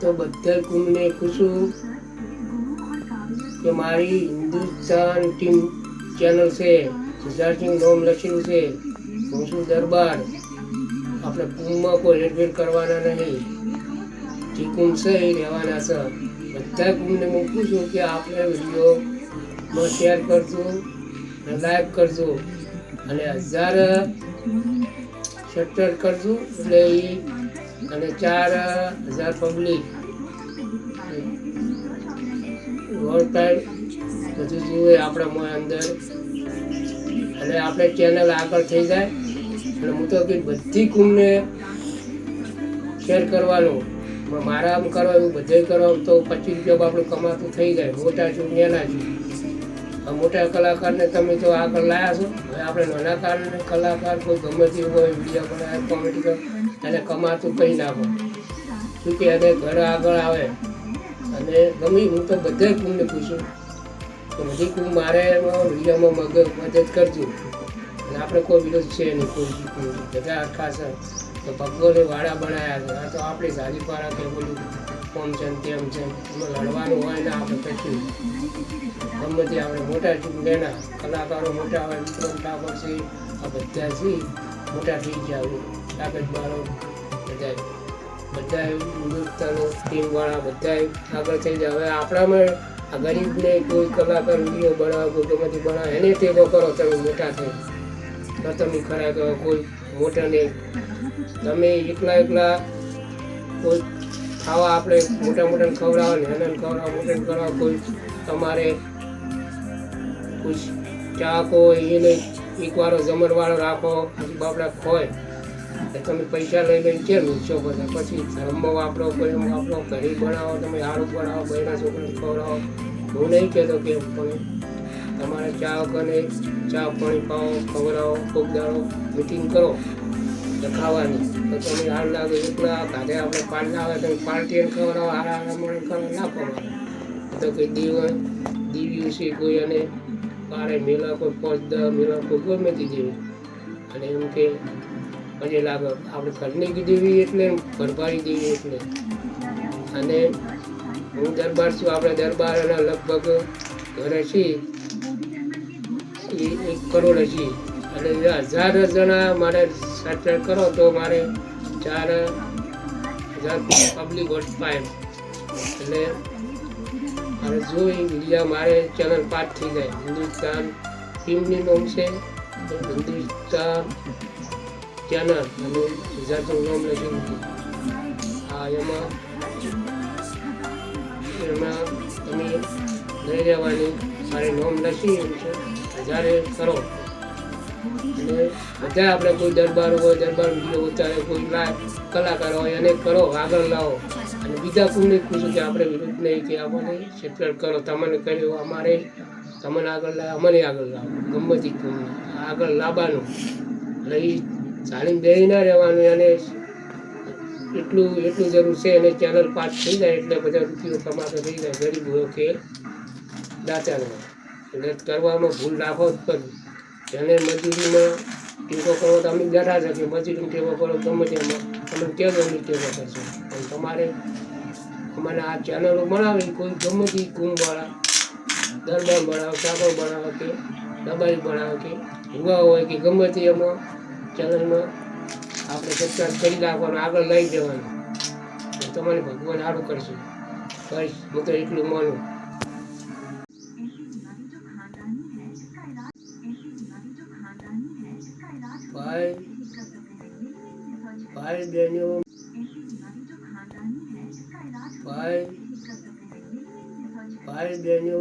તો બધા કુંભને પૂછું કે મારી હિન્દુસ્તાન ટીમ ચેનલ છે, સિદ્ધાર્થસિંહ નામ લખેલું છે, હું છું દરબાર. આપણે કુંભમાં કોઈ હેરફેર કરવાના નહીં, જે કુંભ છે એ રહેવાના છે. બધા કુંભને હું પૂછું કે આપણે વિડીયોમાં શેર કરજો, લાઈક કરજો અને 1000 સબસ્ક્રાઈબ કરજો. એટલે એ અને 4000 પબ્લિક વર્લ્ડ બધું જોઈએ આપણા અંદર, અને આપણે ચેનલ આગળ થઈ જાય. અને હું તો કે બધી કુંભને શેર કરવાનું, મારા આમ કરવા એવું બધે કરવા તો 25 રૂપિયા આપણું કમાતું થઈ જાય. મોટા છું નાના છું, મોટા કલાકારને તમે જો આગળ લાવ્યા છો. હવે આપણે નાના કલાકાર કોઈ ગમે તે હોય વિડીયો બનાવે કોમેડી કરે એને કમાતું કહી નાખો શું કે એને ઘર આગળ આવે. અને ગમી હું તો બધે કુંભને પૂછું તો બધી કુંભ મારે વિડીયોમાં મદદ કરજો. અને આપણે કોઈ વિરોધ છે નહીં, કોઈ બધા આખા છે તો ભગવાને વાડા બનાવ્યા છે. આ તો આપણે ઝાલીપાડા કે બોલું કોમ છે ને તેમ છે એમાં લડવાનું હોય ને આપણે કશું ગમે તે આપણે મોટા નાના કલાકારો મોટા હોય, વિક્રમ ઠાકોર છે, આ બધા છે મોટા થઈ ગયા. કાગજ મારો બધા હિન્દુસ્તાનો ટીમવાળા બધા આગળ થઈ જાય. હવે આપણામાં આ ગરીબને કોઈ કલાકાર વિડીયો બનાવે કોઈ ગમે તે બનાવે એને ટેકો કરો. તમે મોટા થઈ તો તમે ખરા તો કોઈ મોટા નહીં, તમે એકલા કોઈ ખાવા આપણે મોટાને ખવડાવો ને નાનાને ખવડાવો મોટાને ખવડાવો. કોઈ તમારે કોઈ ચાક હોય એને એકવારો જમણવાળો રાખો, બાપડા ખોય તમે પૈસા લઈ લઈને કેમ ઈચ્છો બધા. પછી ધર્મમાં વાપરો, કોઈ વાપરો, ઘરે બનાવો, તમે સારું બનાવો, બહેના છોકરાને ખવડાવો. હું નહીં કહેતો કે પણ તમારે ચા પાણી પાવો, ખવડાવો, કોક દાડો મીટિંગ કરો તો ખાવાની તો તમે હાલ લાગે એકલા ઘરે આપણે પાણી આવે તમે પાર્ટીને ખવડાવો, હારા મને ખબર ના ખબર તો કોઈ દીવ્યું છે કોઈ અને બારે મેલા કોઈ 5-10 મેલા કોઈ ગમે તે દેવી. અને એમ કે પછી લાગે આપણે ઘરની દેવી એટલે ભરપારી દેવી એટલે. અને હું દરબાર છું, આપણે દરબારના લગભગ ઘરે છીએ 1 કરોડ છીએ. એટલે 1000 જણા મારે સબસ્ક્રાઈબ કરો તો મારે 4000 પબ્લિક વોટ પાય. એટલે મારે જોઈ વિડીયો મારે ચેનલ પાસ થઈ જાય. હિન્દુસ્તાન ટીમની નામ છે હિન્દુસ્તાન ચેનલ અને સિદ્ધાર્થનું નામ લખેલું છે. હા એમાં તમે લઈ રહેવાની મારે નામ લખી એમ છે 1000 કરો. અને બધા આપણે કોઈ દરબાર હોય દરબાર વિડીયો ઉતારે, કોઈ કલાકાર હોય એને કરો, આગળ લાવો. અને બીજા કોઈને પૂછું કે આપણે વિરોધ નહીં કે અમારે સબસ્ક્રાઈબ કરો, તમને કર્યું અમારે તમને આગળ લાવે, અમને આગળ લાવો, ગમે તે આગળ લાવવાનું. એટલે એ ચાલીને બેસી ના રહેવાનું. અને એટલું જરૂર છે અને ચેનલ પાસ થઈ જાય એટલે બધા રૂપિયો કમાતો થઈ જાય. ગરીબ હોય કે દાતા હોય એટલે કરવામાં ભૂલ રાખો જ કરવી. એને મજૂરીમાં ટેકો કરો તો અમે બેઠા છે કે મજૂરીમાં ટેકો કરો ગમે તેમાં તમે ક્યાં ગમે ટેકો કરશો. પણ તમારે અમારે આ ચેનલો બનાવે કોઈ ગમે તે કુંભવાળા દરબાર બનાવે, ચાકર બનાવે કે દબાઈ બનાવે કે ભૂવા હોય કે ગમે તે એમાં ચેનલમાં આપણે સબસ્ક્રાઈબ કરી નાખવાનું, આગળ લઈ જવાનું. તમારે ભગવાન સારું કરશે. બસ હું તો એટલું માનું. ભાઈ બહેનો ભાઈ બહેનો